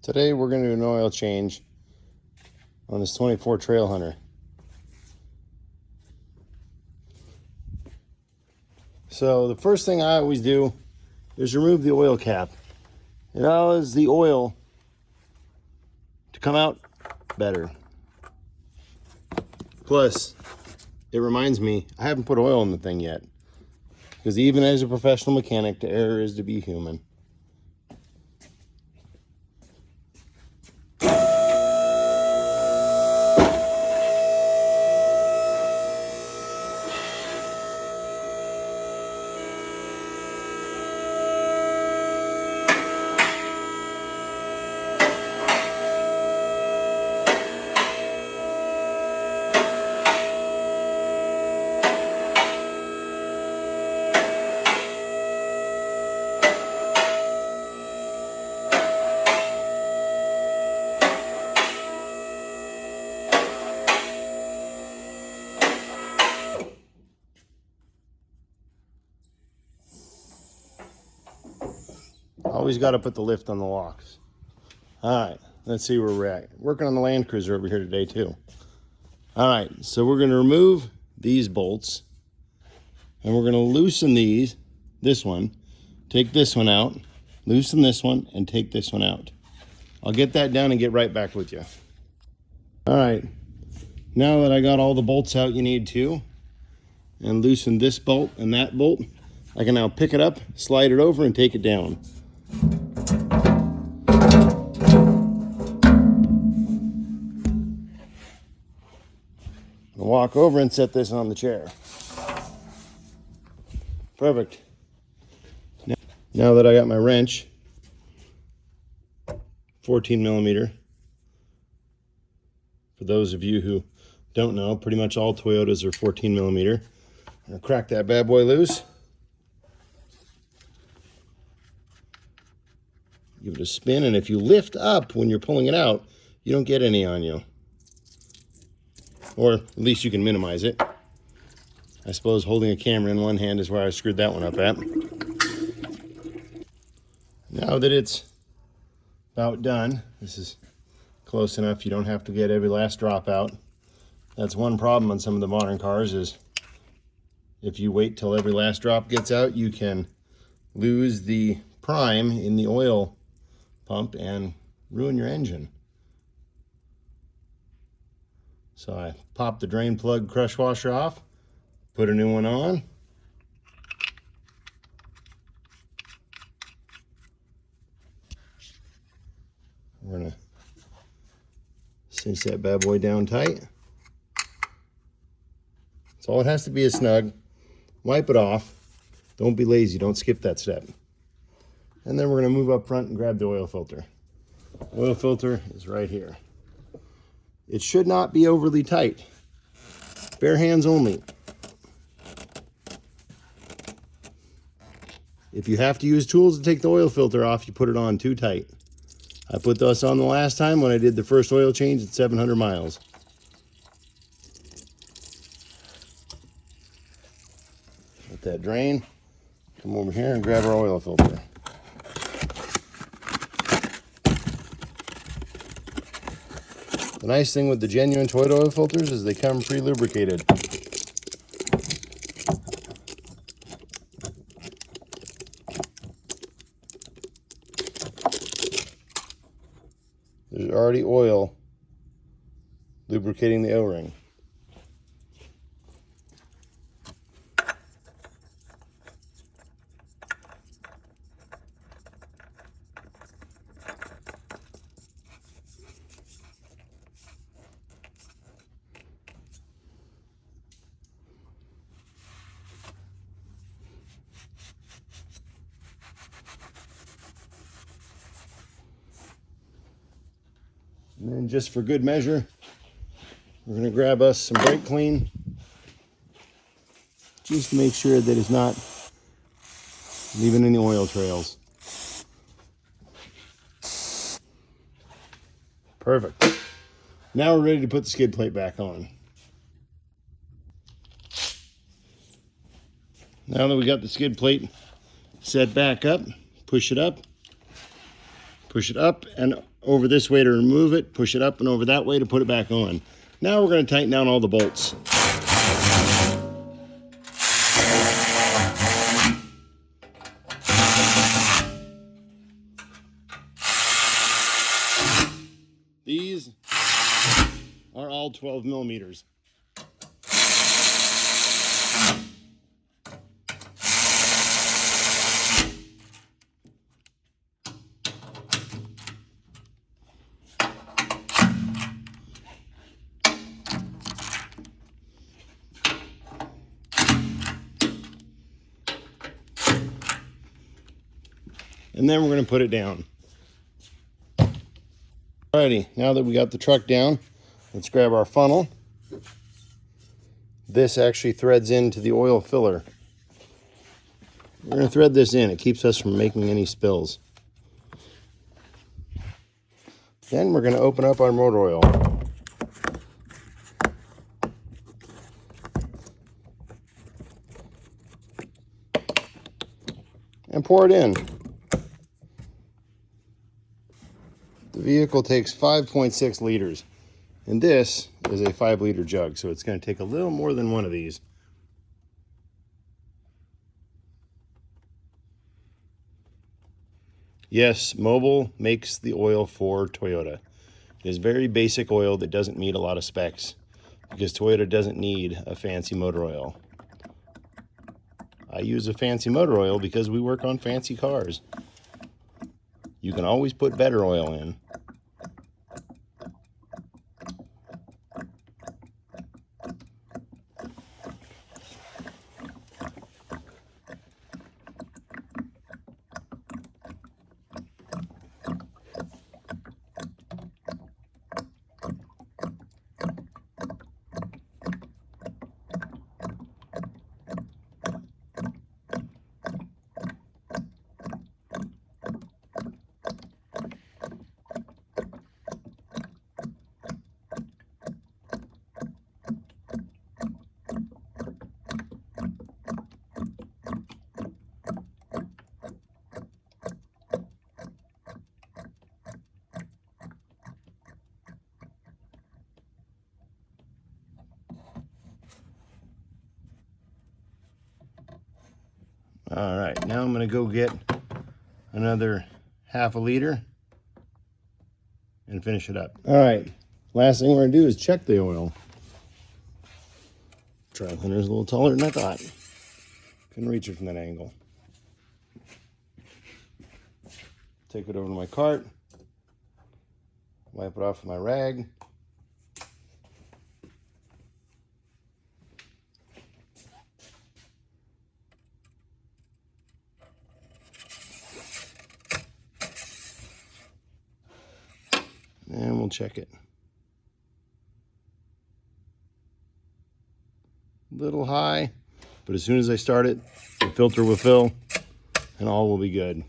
Today we're going to do an oil change on this 24 Trailhunter. So the first thing I always do is remove the oil cap. It allows the oil to come out better. Plus, it reminds me, I haven't put oil in the thing yet. Because even as a professional mechanic, the error is to be human. Always got to put the lift on the locks. All right, let's see where we're at. Working on the Land Cruiser over here today too. All right, so we're going to remove these bolts and we're going to loosen this one, take this one out, loosen this one, and take this one out. I'll get that done and get right back with you. All right, now that I got all the bolts out you need to, and loosen this bolt and that bolt, I can now pick it up, slide it over, and take it down. I'll walk over and set this on the chair. Perfect. Now that I got my wrench, 14 millimeter. For those of you who don't know, pretty much all Toyotas are 14 millimeter. I'm gonna crack that bad boy loose. Give it a spin, and if you lift up when you're pulling it out, you don't get any on you. Or at least you can minimize it. I suppose holding a camera in one hand is where I screwed that one up at. Now that it's about done, this is close enough you don't have to get every last drop out. That's one problem on some of the modern cars, is if you wait till every last drop gets out, you can lose the prime in the oil pump and ruin your engine. So I popped the drain plug crush washer off, put a new one on. We're gonna cinch that bad boy down tight. So all it has to be is snug. Wipe it off. Don't be lazy, don't skip that step. And then we're gonna move up front and grab the oil filter. Oil filter is right here. It should not be overly tight. Bare hands only. If you have to use tools to take the oil filter off, you put it on too tight. I put this on the last time when I did the first oil change at 700 miles. Let that drain. Come over here and grab our oil filter. The nice thing with the genuine Toyota oil filters is they come pre-lubricated. There's already oil lubricating the O-ring. And then just for good measure, we're going to grab us some brake clean, just to make sure that it's not leaving any oil trails. Perfect. Now we're ready to put the skid plate back on. Now that we got the skid plate set back up, push it up and over this way to remove it, push it up and over that way to put it back on. Now we're going to tighten down all the bolts. These are all 12 millimeters. And then we're going to put it down. Alrighty, now that we got the truck down, let's grab our funnel. This actually threads into the oil filler. We're going to thread this in. It keeps us from making any spills. Then we're going to open up our motor oil. And pour it in. The vehicle takes 5.6 liters, and this is a 5-liter jug, so it's going to take a little more than one of these. Yes, Mobil makes the oil for Toyota. It is very basic oil that doesn't meet a lot of specs, because Toyota doesn't need a fancy motor oil. I use a fancy motor oil because we work on fancy cars. You can always put better oil in. All right, now I'm going to go get another half a liter and finish it up. All right, last thing we're going to do is check the oil. Trailhunter's a little taller than I thought. Couldn't reach it from that angle. Take it over to my cart, wipe it off with my rag. And we'll check it. Little high, but as soon as I start it, the filter will fill and all will be good.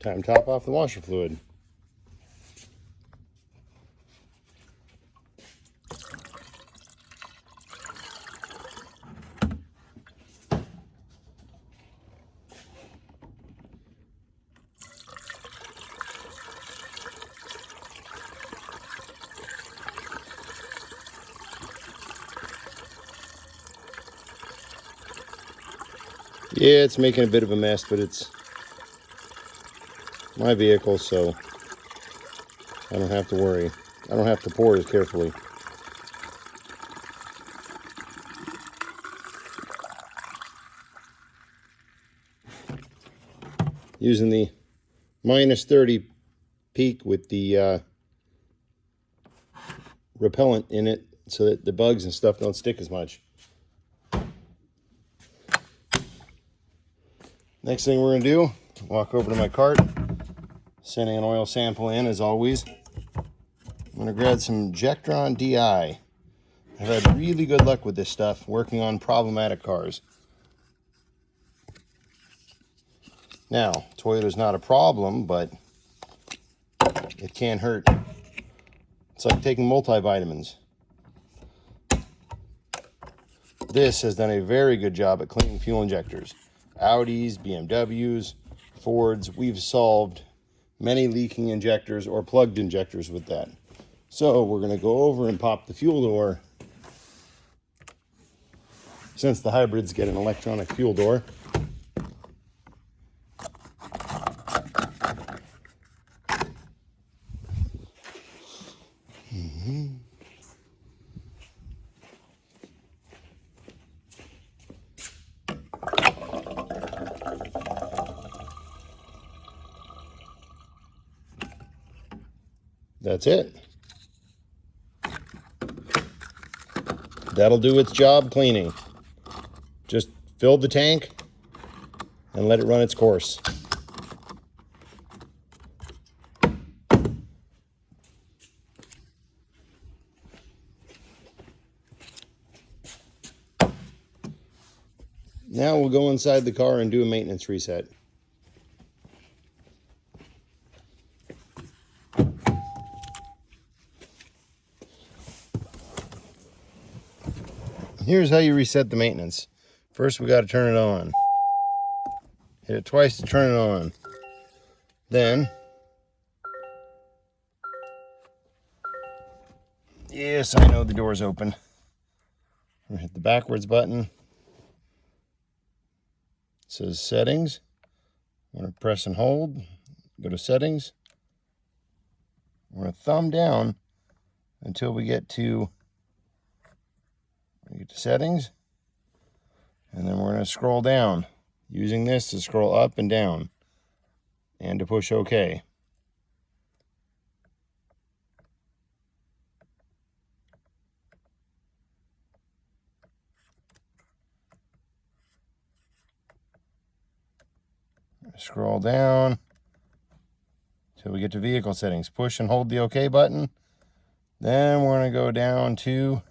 Time to top off the washer fluid. Yeah, it's making a bit of a mess, but it's my vehicle, so I don't have to worry. I don't have to pour as carefully. Using the -30 peak with the repellent in it so that the bugs and stuff don't stick as much. Next thing we're going to do, walk over to my cart, sending an oil sample in as always. I'm going to grab some Jectron DI. I've had really good luck with this stuff working on problematic cars. Now, Toyota's not a problem, but it can hurt. It's like taking multivitamins. This has done a very good job at cleaning fuel injectors. Audis, BMWs, Fords, we've solved many leaking injectors or plugged injectors with that. So we're going to go over and pop the fuel door. Since the hybrids get an electronic fuel door, that's it. That'll do its job cleaning. Just fill the tank and let it run its course. Now we'll go inside the car and do a maintenance reset. Here's how you reset the maintenance. First, we got to turn it on. Hit it twice to turn it on. Then, yes, I know the door's open. I'm gonna hit the backwards button. It says settings. I'm gonna press and hold. Go to settings. We're gonna thumb down until we get to settings, and then we're going to scroll down, using this to scroll up and down and to push OK. Scroll down until we get to vehicle settings. Push and hold the OK button. Then we're going to go down to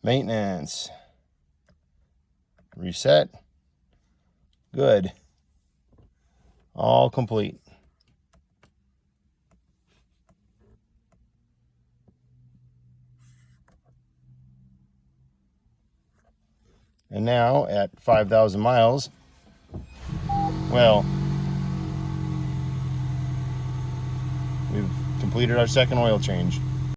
maintenance. Reset. Good. All complete. And now at 5,000 miles, well, we've completed our second oil change.